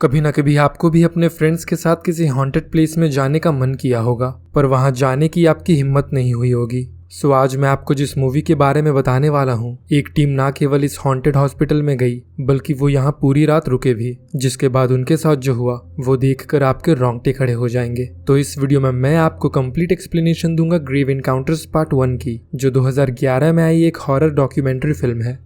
कभी ना कभी आपको भी अपने फ्रेंड्स के साथ किसी हॉन्टेड प्लेस में जाने का मन किया होगा, पर वहां जाने की आपकी हिम्मत नहीं हुई होगी। सो आज मैं आपको जिस मूवी के बारे में बताने वाला हूँ, एक टीम ना केवल इस हॉन्टेड हॉस्पिटल में गई, बल्कि वो यहाँ पूरी रात रुके भी, जिसके बाद उनके साथ जो हुआ वो देखकर आपके रोंगटे खड़े हो जाएंगे। तो इस वीडियो में मैं आपको कंप्लीट एक्सप्लेनेशन दूंगा ग्रेव एनकाउंटर्स पार्ट 1 की, जो 2011 में आई एक हॉरर डॉक्यूमेंट्री फिल्म है।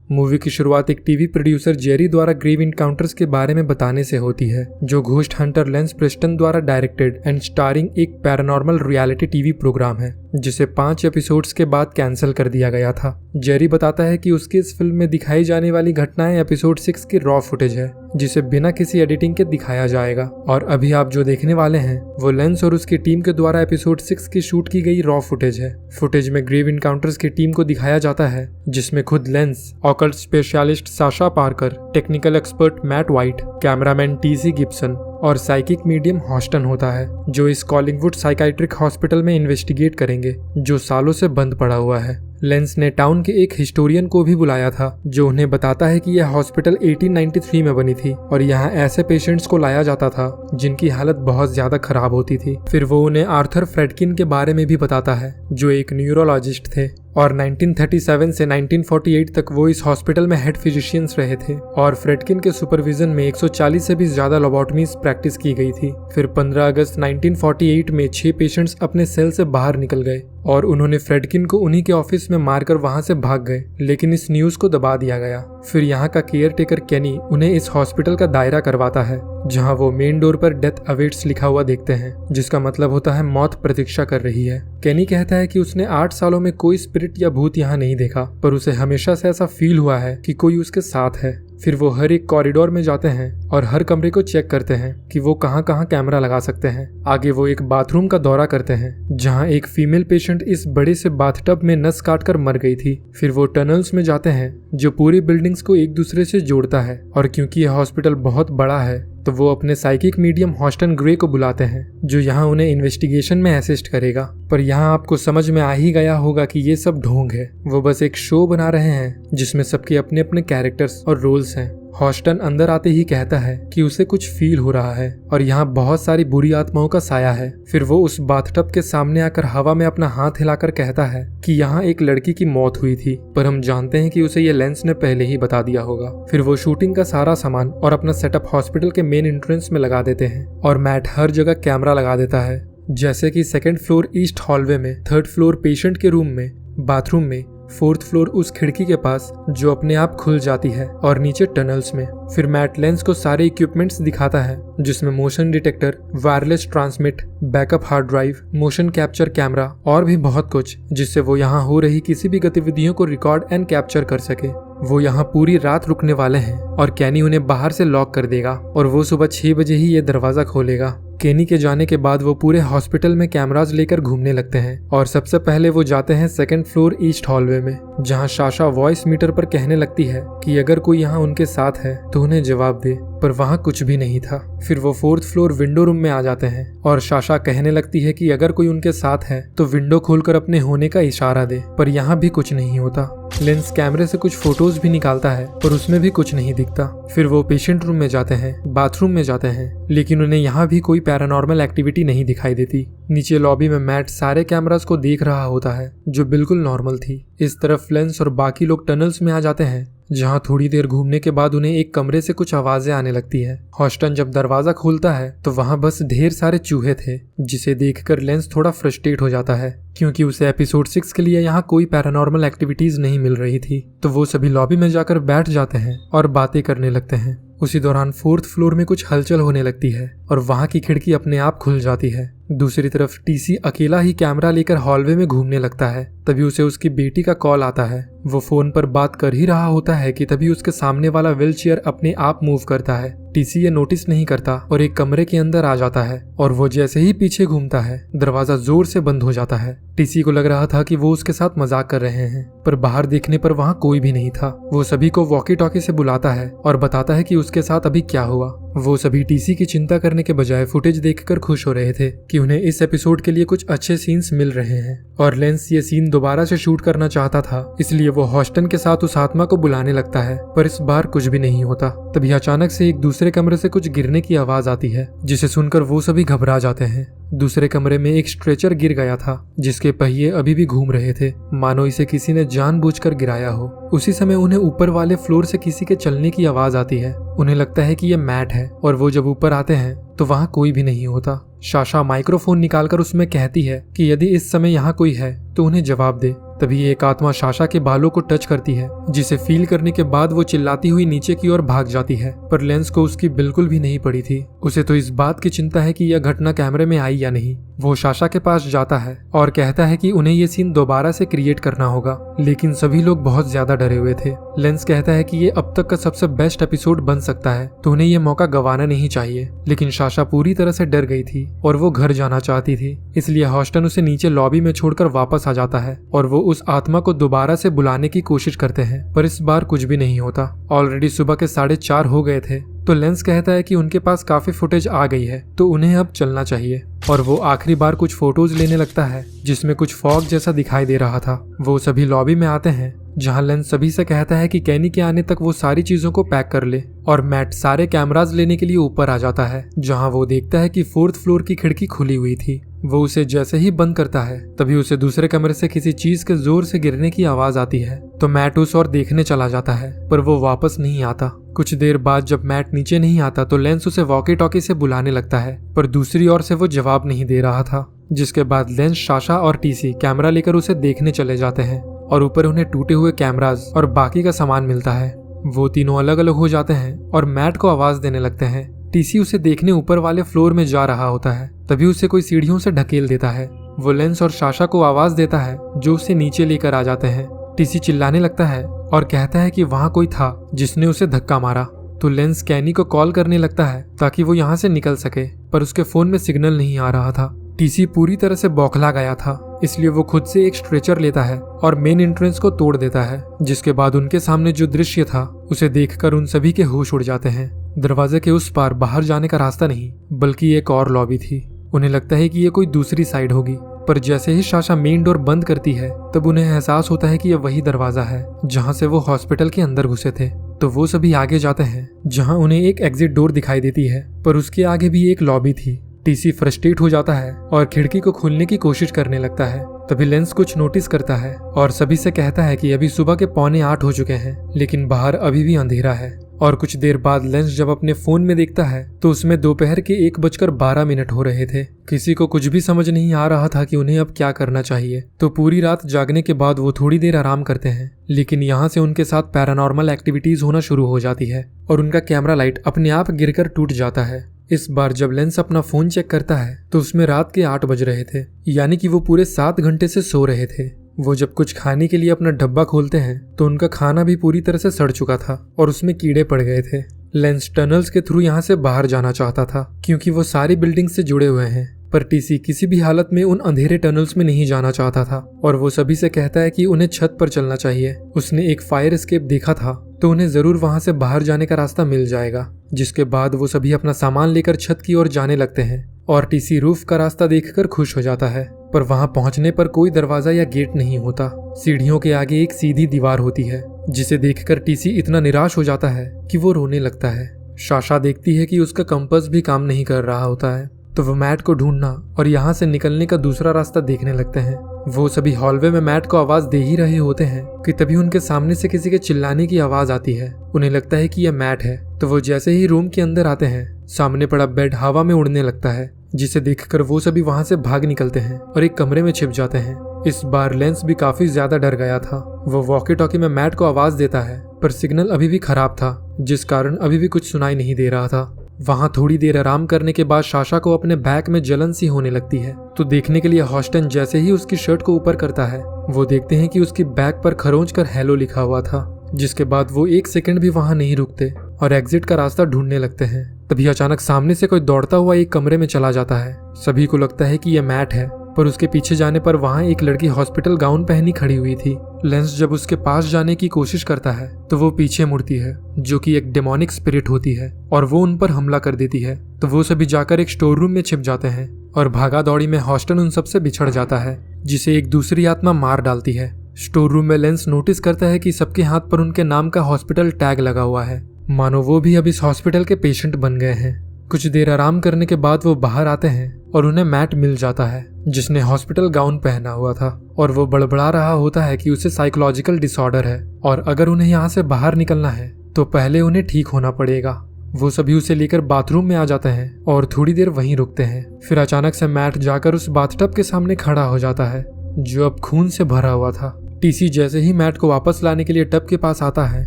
मूवी की शुरुआत एक टीवी प्रोड्यूसर जेरी द्वारा ग्रेव एनकाउंटर्स के बारे में बताने से होती है, जो घोस्ट हंटर लेंस प्रेस्टन द्वारा डायरेक्टेड एंड स्टारिंग एक पैरानॉर्मल रियलिटी टीवी प्रोग्राम है, जिसे 5 एपिसोड्स के बाद कैंसिल कर दिया गया था। जेरी बताता है कि उसकी इस फिल्म में दिखाई जाने वाली घटनाएं एपिसोड 6 की रॉ फुटेज है, जिसे बिना किसी एडिटिंग के दिखाया जाएगा। और अभी आप जो देखने वाले हैं वो लेंस और उसकी टीम के द्वारा एपिसोड 6 की शूट की गई रॉ फुटेज है। फुटेज में ग्रेव एनकाउंटर्स की टीम को दिखाया जाता है, जिसमें खुद Lance, occult specialist Sasha Parker, technical expert Matt White, cameraman TC Gibson और साइकिक मीडियम हॉस्टन होता है, जो इस कॉलिंगवुड साइकाइट्रिक हॉस्पिटल में इन्वेस्टिगेट करेंगे, जो सालों से बंद पड़ा हुआ है। लेंस ने टाउन के एक हिस्टोरियन को भी बुलाया था, जो उन्हें बताता है कि यह हॉस्पिटल 1893 में बनी थी और यहाँ ऐसे पेशेंट्स को लाया जाता था जिनकी हालत बहुत ज्यादा खराब होती थी। फिर वो उन्हें आर्थर फ्रेडकिन के बारे में भी बताता है, जो एक न्यूरोलॉजिस्ट थे और 1937 से 1948 तक वो इस हॉस्पिटल में हेड फिजिशियंस रहे थे और फ्रेडकिन के सुपरविजन में 140 से भी ज्यादा लैबोरेटरीज प्रैक्टिस की गई थी। फिर 15 अगस्त 1948 में 6 पेशेंट्स अपने सेल से बाहर निकल गए और उन्होंने फ्रेडकिन को उन्हीं के ऑफिस में मारकर वहां से भाग गए, लेकिन इस न्यूज को दबा दिया गया। फिर यहाँ का केयर टेकर केनी उन्हें इस हॉस्पिटल का दायरा करवाता है, जहाँ वो मेन डोर पर डेथ अवेट्स लिखा हुआ देखते हैं, जिसका मतलब होता है मौत प्रतीक्षा कर रही है। केनी कहता है कि उसने 8 सालों में कोई स्पिरिट या भूत यहाँ नहीं देखा, पर उसे हमेशा से ऐसा फील हुआ है कि कोई उसके साथ है। फिर वो हर एक कॉरिडोर में जाते हैं और हर कमरे को चेक करते हैं कि वो कहाँ कहाँ कैमरा लगा सकते हैं। आगे वो एक बाथरूम का दौरा करते हैं, जहाँ एक फीमेल पेशेंट इस बड़े से बाथटब में नस काटकर मर गई थी। फिर वो टनल्स में जाते हैं, जो पूरी बिल्डिंग्स को एक दूसरे से जोड़ता है, और क्योंकि यह हॉस्पिटल बहुत बड़ा है तो वो अपने साइकिक मीडियम हॉस्टन ग्रे को बुलाते हैं, जो यहाँ उन्हें इन्वेस्टिगेशन में असिस्ट करेगा। पर यहाँ आपको समझ में आ ही गया होगा कि ये सब ढोंग है। वो बस एक शो बना रहे हैं जिसमें सबके अपने अपने कैरेक्टर्स और रोल्स हैं। हॉस्टन अंदर आते ही कहता है कि उसे कुछ फील हो रहा है और यहाँ बहुत सारी बुरी आत्माओं का साया है। फिर वो उस बाथटब के सामने आकर हवा में अपना हाथ हिलाकर कहता है कि यहाँ एक लड़की की मौत हुई थी, पर हम जानते हैं कि उसे ये लेंस ने पहले ही बता दिया होगा। फिर वो शूटिंग का सारा सामान और अपना सेटअप हॉस्पिटल के मेन एंट्रेंस में लगा देते हैं और मैट हर जगह कैमरा लगा देता है, जैसे कि 2nd फ्लोर ईस्ट हॉलवे में, 3rd फ्लोर पेशेंट के रूम में, बाथरूम में, 4th फ्लोर उस खिड़की के पास जो अपने आप खुल जाती है, और नीचे टनल्स में। फिर मैट लेंस को सारे इक्विपमेंट्स दिखाता है, जिसमें motion detector, wireless transmit, backup hard drive, motion capture camera और भी बहुत कुछ, जिससे वो यहाँ हो रही किसी भी गतिविधियों को रिकॉर्ड एंड कैप्चर कर सके। वो यहाँ पूरी रात रुकने वाले हैं और केनी उन्हें बाहर से लॉक कर देगा और वो सुबह 6 बजे ही ये दरवाजा खोलेगा। केनी के जाने के बाद वो पूरे हॉस्पिटल में कैमरास लेकर घूमने लगते हैं और सबसे पहले वो जाते हैं 2nd फ्लोर ईस्ट हॉलवे में, जहाँ साशा वॉइस मीटर पर कहने लगती है कि अगर कोई यहाँ उनके साथ है तो उन्हें जवाब दे, पर वहाँ कुछ भी नहीं था। फिर वो 4th फ्लोर विंडो रूम में आ जाते हैं और साशा कहने लगती है कि अगर कोई उनके साथ है तो विंडो खोलकर अपने होने का इशारा दे, पर यहाँ भी कुछ नहीं होता। लेंस कैमरे से कुछ फोटोज भी निकालता है, पर उसमें भी कुछ नहीं दिखता। फिर वो पेशेंट रूम में जाते हैं, बाथरूम में जाते हैं, लेकिन उन्हें यहाँ भी कोई पैरानॉर्मल एक्टिविटी नहीं दिखाई देती। नीचे लॉबी में मैट सारे कैमरास को देख रहा होता है, जो बिल्कुल नॉर्मल थी। इस तरफ लेंस और बाकी लोग टनल्स में आ जाते हैं, जहाँ थोड़ी देर घूमने के बाद उन्हें एक कमरे से कुछ आवाजें आने लगती है। हॉस्टन जब दरवाजा खोलता है तो वहाँ बस ढेर सारे चूहे थे, जिसे देखकर लेंस थोड़ा फ्रस्ट्रेट हो जाता है, क्योंकि उसे एपिसोड 6 के लिए यहाँ कोई पैरानॉर्मल एक्टिविटीज नहीं मिल रही थी। तो वो सभी लॉबी में जाकर बैठ जाते हैं और बातें करने लगते हैं। उसी दौरान 4th फ्लोर में कुछ हलचल होने लगती है और वहाँ की खिड़की अपने आप खुल जाती है। दूसरी तरफ टीसी अकेला ही कैमरा लेकर हॉलवे में घूमने लगता है। तभी उसे उसकी बेटी का कॉल आता है। वो फोन पर बात कर ही रहा होता है कि तभी उसके सामने वाला व्हील चेयर अपने आप मूव करता है। टीसी ये नोटिस नहीं करता और एक कमरे के अंदर आ जाता है और वो जैसे ही पीछे घूमता है, दरवाजा जोर से बंद हो जाता है। टीसी को लग रहा था कि वो उसके साथ मजाक कर रहे हैं, पर बाहर देखने पर वहाँ कोई भी नहीं था। वो सभी को वॉकी टॉकी से बुलाता है और बताता है कि उसके साथ अभी क्या हुआ। वो सभी टीसी की चिंता करने के बजाय फुटेज देखकर खुश हो रहे थे कि उन्हें इस एपिसोड के लिए कुछ अच्छे सीन्स मिल रहे हैं और लेंस ये सीन दोबारा से शूट करना चाहता था, इसलिए वो हॉस्टन के साथ उस आत्मा को बुलाने लगता है। पर इस बार कुछ भी नहीं होता। तभी अचानक से एक दूसरे कमरे से कुछ गिरने की आवाज आती है, जिसे सुनकर वो सभी घबरा जाते हैं। दूसरे कमरे में एक स्ट्रेचर गिर गया था जिसके पहिए अभी भी घूम रहे थे, मानो इसे किसी ने जानबूझकर गिराया हो। उसी समय उन्हें ऊपर वाले फ्लोर से किसी के चलने की आवाज आती है। उन्हें लगता है कि ये मैट है और वो जब ऊपर आते हैं तो वहाँ कोई भी नहीं होता। साशा माइक्रोफोन निकालकर उसमें कहती है कि यदि इस समय यहाँ कोई है तो उन्हें जवाब दे। तभी एक आत्मा साशा के बालों को टच करती है, जिसे फील करने के बाद वो चिल्लाती हुई नीचे की ओर भाग जाती है। पर लेंस को उसकी बिल्कुल भी नहीं पड़ी थी। उसे तो इस बात की चिंता है कि यह घटना कैमरे में आई या नहीं। वो साशा के पास जाता है और कहता है कि उन्हें ये सीन दोबारा से क्रिएट करना होगा, लेकिन सभी लोग बहुत ज्यादा डरे हुए थे। लेंस कहता है कि ये अब तक का सबसे बेस्ट एपिसोड बन सकता है, तो उन्हें ये मौका गंवाना नहीं चाहिए। लेकिन साशा पूरी तरह से डर गई थी और वो घर जाना चाहती थी, इसलिए हॉस्टन उसे नीचे लॉबी में छोड़कर वापस आ जाता है और वो उस आत्मा को दोबारा से बुलाने की कोशिश करते हैं। पर इस बार कुछ भी नहीं होता। ऑलरेडी सुबह के 4:30 हो गए थे, तो लेंस कहता है कि उनके पास काफी फुटेज आ गई है, तो उन्हें अब चलना चाहिए। और वो आखिरी बार कुछ फोटोज लेने लगता है जिसमें कुछ फॉग जैसा दिखाई दे रहा था। वो सभी लॉबी में आते हैं जहां लेंस सभी से कहता है कि कैनी के आने तक वो सारी चीजों को पैक कर ले, और मैट सारे कैमराज लेने के लिए ऊपर आ जाता है, जहां वो देखता है कि 4th फ्लोर की खिड़की खुली हुई थी। वो उसे जैसे ही बंद करता है तभी उसे दूसरे कमरे से किसी चीज के जोर से गिरने की आवाज आती है, तो मैट उस ओर देखने चला जाता है, पर वो वापस नहीं आता। कुछ देर बाद जब मैट नीचे नहीं आता तो लेंस उसे वॉकी टॉकी से बुलाने लगता है, पर दूसरी ओर से वो जवाब नहीं दे रहा था। जिसके बाद लेंस, साशा और टीसी कैमरा लेकर उसे देखने चले जाते हैं और ऊपर उन्हें टूटे हुए कैमराज और बाकी का सामान मिलता है। वो तीनों अलग अलग हो जाते हैं और मैट को आवाज देने लगते हैं। टीसी उसे देखने ऊपर वाले फ्लोर में जा रहा होता है, तभी उसे कोई सीढ़ियों से ढकेल देता है। वो लेंस और साशा को आवाज देता है जो उसे नीचे लेकर आ जाते हैं। टीसी चिल्लाने लगता है और कहता है कि वहाँ कोई था जिसने उसे धक्का मारा। तो लेंस कैनी को कॉल करने लगता है ताकि वो यहाँ से निकल सके, पर उसके फोन में सिग्नल नहीं आ रहा था। टीसी पूरी तरह से बौखला गया था, इसलिए वो खुद से एक स्ट्रेचर लेता है और मेन एंट्रेंस को तोड़ देता है। जिसके बाद उनके सामने जो दृश्य था उसे देखकर उन सभी के होश उड़ जाते हैं। दरवाजे के उस पार बाहर जाने का रास्ता नहीं, बल्कि एक और लॉबी थी। उन्हें लगता है कि ये कोई दूसरी साइड होगी, पर जैसे ही साशा मेन डोर बंद करती है तब उन्हें एहसास होता है कि यह वही दरवाजा है जहाँ से वो हॉस्पिटल के अंदर घुसे थे। तो वो सभी आगे जाते हैं जहाँ उन्हें एक एग्जिट डोर दिखाई देती है, पर उसके आगे भी एक लॉबी थी। टीसी फ्रस्ट्रेट हो जाता है और खिड़की को खोलने की कोशिश करने लगता है। तभी लेंस कुछ नोटिस करता है और सभी से कहता है कि अभी सुबह के 7:45 हो चुके हैं, लेकिन बाहर अभी भी अंधेरा है। और कुछ देर बाद लेंस जब अपने फोन में देखता है तो उसमें दोपहर के 1:12 हो रहे थे। किसी को कुछ भी समझ नहीं आ रहा था कि उन्हें अब क्या करना चाहिए। तो पूरी रात जागने के बाद वो थोड़ी देर आराम करते हैं, लेकिन यहाँ से उनके साथ पैरानॉर्मल एक्टिविटीज होना शुरू हो जाती है और उनका कैमरा लाइट अपने आप गिरकर टूट जाता है। इस बार जब लेंस अपना फोन चेक करता है तो उसमें रात के 8 बज रहे थे, यानी कि वो पूरे 7 घंटे से सो रहे थे। वो जब कुछ खाने के लिए अपना डब्बा खोलते हैं तो उनका खाना भी पूरी तरह से सड़ चुका था और उसमें कीड़े पड़ गए थे। लेंस टनल्स के थ्रू यहाँ से बाहर जाना चाहता था क्योंकि वो सारी बिल्डिंग से जुड़े हुए हैं, पर टीसी किसी भी हालत में उन अंधेरे टनल्स में नहीं जाना चाहता था और वो सभी से कहता है कि उन्हें छत पर चलना चाहिए। उसने एक फायर एस्केप देखा था तो उन्हें जरूर वहां से बाहर जाने का रास्ता मिल जाएगा। जिसके बाद वो सभी अपना सामान लेकर छत की ओर जाने लगते हैं और टीसी रूफ का रास्ता देखकर खुश हो जाता है, पर वहां पहुंचने पर कोई दरवाजा या गेट नहीं होता। सीढ़ियों के आगे एक सीधी दीवार होती है, जिसे देखकर टीसी इतना निराश हो जाता है कि वो रोने लगता है। साशा देखती है कि उसका कंपास भी काम नहीं कर रहा होता है, तो वो मैट को ढूंढना और यहाँ से निकलने का दूसरा रास्ता देखने लगते हैं। वो सभी हॉलवे में मैट को आवाज दे ही रहे होते हैं कि तभी उनके सामने से किसी के चिल्लाने की आवाज आती है। उन्हें लगता है कि यह मैट है, तो वो जैसे ही रूम के अंदर आते हैं सामने पड़ा बेड हवा में उड़ने लगता है, जिसे देखकर वो सभी वहां से भाग निकलते हैं और एक कमरे में छिप जाते हैं। इस बार लेंस भी काफी ज्यादा डर गया था। वो वॉकी टॉकी में मैट को आवाज देता है, पर सिग्नल अभी भी खराब था, जिस कारण अभी भी कुछ सुनाई नहीं दे रहा था। वहां थोड़ी देर आराम करने के बाद साशा को अपने बैक में जलन सी होने लगती है, तो देखने के लिए हॉस्टन जैसे ही उसकी शर्ट को ऊपर करता है वो देखते हैं कि उसकी बैक पर खरोंच कर हेलो लिखा हुआ था। जिसके बाद वो 1 सेकंड भी वहां नहीं रुकते और एग्जिट का रास्ता ढूंढने लगते हैं। तभी अचानक सामने से कोई दौड़ता हुआ एक कमरे में चला जाता है। सभी को लगता है कि यह मैट है, पर उसके पीछे जाने पर वहाँ एक लड़की हॉस्पिटल गाउन पहनी खड़ी हुई थी। लेंस जब उसके पास जाने की कोशिश करता है तो वो पीछे मुड़ती है, जो कि एक डेमोनिक स्पिरिट होती है, और वो उन पर हमला कर देती है। तो वो सभी जाकर एक स्टोर रूम में छिप जाते हैं और भागा दौड़ी में हॉस्टन उन सबसे बिछड़ जाता है, जिसे एक दूसरी आत्मा मार डालती है। स्टोर रूम में लेंस नोटिस करता है कि सबके हाथ पर उनके नाम का हॉस्पिटल टैग लगा हुआ है, मानो वो भी अब इस हॉस्पिटल के पेशेंट बन गए हैं। कुछ देर आराम करने के बाद वो बाहर आते हैं और उन्हें मैट मिल जाता है, जिसने हॉस्पिटल गाउन पहना हुआ था, और वो बड़बड़ा रहा होता है कि उसे साइकोलॉजिकल डिसऑर्डर है और अगर उन्हें यहाँ से बाहर निकलना है तो पहले उन्हें ठीक होना पड़ेगा। वो सभी उसे लेकर बाथरूम में आ जाते हैं और थोड़ी देर वहीं रुकते हैं। फिर अचानक से मैट जाकर उस बाथटब के सामने खड़ा हो जाता है, जो अब खून से भरा हुआ था। टीसी जैसे ही मैट को वापस लाने के लिए टब के पास आता है,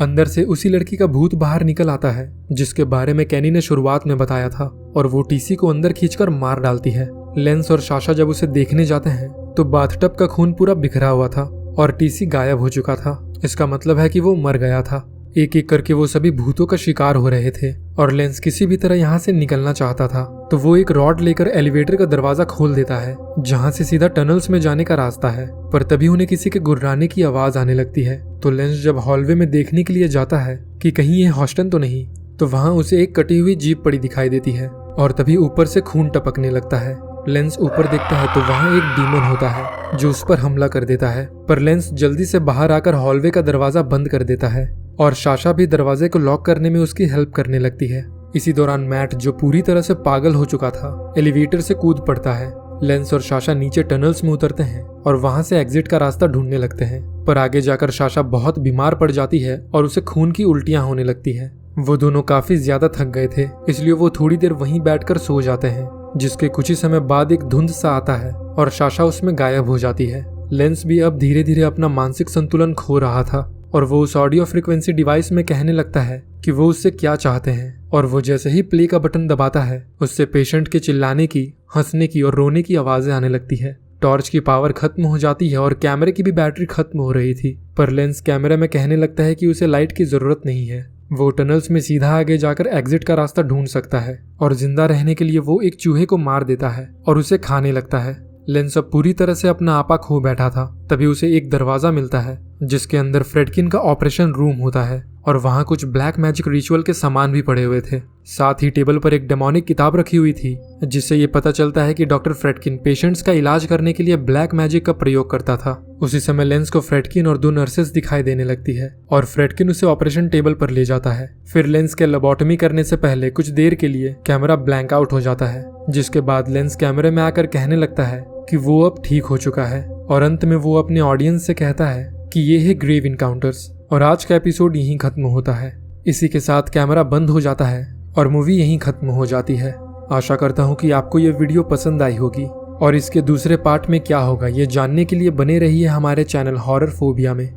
अंदर से उसी लड़की का भूत बाहर निकल आता है, जिसके बारे में कैनी ने शुरुआत में बताया था, और वो टीसी को अंदर खींचकर मार डालती है। लेंस और साशा जब उसे देखने जाते हैं तो बाथटब का खून पूरा बिखरा हुआ था और टीसी गायब हो चुका था। इसका मतलब है कि वो मर गया था। एक एक करके वो सभी भूतों का शिकार हो रहे थे और लेंस किसी भी तरह यहाँ से निकलना चाहता था। तो वो एक रॉड लेकर एलिवेटर का दरवाजा खोल देता है, जहाँ से सीधा टनल्स में जाने का रास्ता है। पर तभी उन्हें किसी के गुर्राने की आवाज आने लगती है। तो लेंस जब हॉलवे में देखने के लिए जाता है कि कहीं ये हॉस्टन तो नहीं, तो वहाँ उसे एक कटी हुई जीप पड़ी दिखाई देती है और तभी ऊपर से खून टपकने लगता है। लेंस ऊपर देखता है तो वहाँ एक डीमन होता है जो उस पर हमला कर देता है, पर लेंस जल्दी से बाहर आकर हॉलवे का दरवाजा बंद कर देता है और साशा भी दरवाजे को लॉक करने में उसकी हेल्प करने लगती है। इसी दौरान मैट, जो पूरी तरह से पागल हो चुका था, एलिवेटर से कूद पड़ता है। लेंस और साशा नीचे टनल्स में उतरते हैं और वहां से एग्जिट का रास्ता ढूंढने लगते हैं, पर आगे जाकर साशा बहुत बीमार पड़ जाती है और उसे खून की उल्टियां होने लगती है। वो दोनों काफी ज्यादा थक गए थे, इसलिए वो थोड़ी देर वहीं बैठकर सो जाते हैं, जिसके कुछ ही समय बाद एक धुंध सा आता है और साशा उसमें गायब हो जाती है। लेंस भी अब धीरे धीरे अपना मानसिक संतुलन खो रहा था और वो उस ऑडियो फ्रीक्वेंसी डिवाइस में कहने लगता है कि वो उससे क्या चाहते हैं, और वो जैसे ही प्ले का बटन दबाता है उससे पेशेंट के चिल्लाने की, हंसने की और रोने की आवाजें आने लगती है। टॉर्च की पावर खत्म हो जाती है और कैमरे की भी बैटरी खत्म हो रही थी, पर लेंस कैमरे में कहने लगता है कि उसे लाइट की जरूरत नहीं है। वो टनल्स में सीधा आगे जाकर एग्जिट का रास्ता ढूंढ सकता है और जिंदा रहने के लिए वो एक चूहे को मार देता है और उसे खाने लगता है। लेंस अब पूरी तरह से अपना आपा खो बैठा था। तभी उसे एक दरवाजा मिलता है जिसके अंदर फ्रेडकिन का ऑपरेशन रूम होता है और वहाँ कुछ ब्लैक मैजिक रिचुअल के सामान भी पड़े हुए थे। साथ ही टेबल पर एक डेमोनिक किताब रखी हुई थी, जिससे ये पता चलता है कि डॉक्टर फ्रेडकिन पेशेंट्स का इलाज करने के लिए ब्लैक मैजिक का प्रयोग करता था। उसी समय लेंस को फ्रेडकिन और 2 नर्सेस दिखाई देने लगती है और फ्रेडकिन उसे ऑपरेशन टेबल पर ले जाता है। फिर लेंस के लेबोटमी करने से पहले कुछ देर के लिए कैमरा ब्लैंक आउट हो जाता है, जिसके बाद लेंस कैमरे में आकर कहने लगता है कि वो अब ठीक हो चुका है और अंत में वो अपने ऑडियंस से कहता है कि ये है ग्रेव इनकाउंटर्स। और आज का एपिसोड यहीं खत्म होता है। इसी के साथ कैमरा बंद हो जाता है और मूवी यहीं खत्म हो जाती है। आशा करता हूँ कि आपको ये वीडियो पसंद आई होगी और इसके दूसरे पार्ट में क्या होगा ये जानने के लिए बने रहिए हमारे चैनल हॉरर फोबिया में।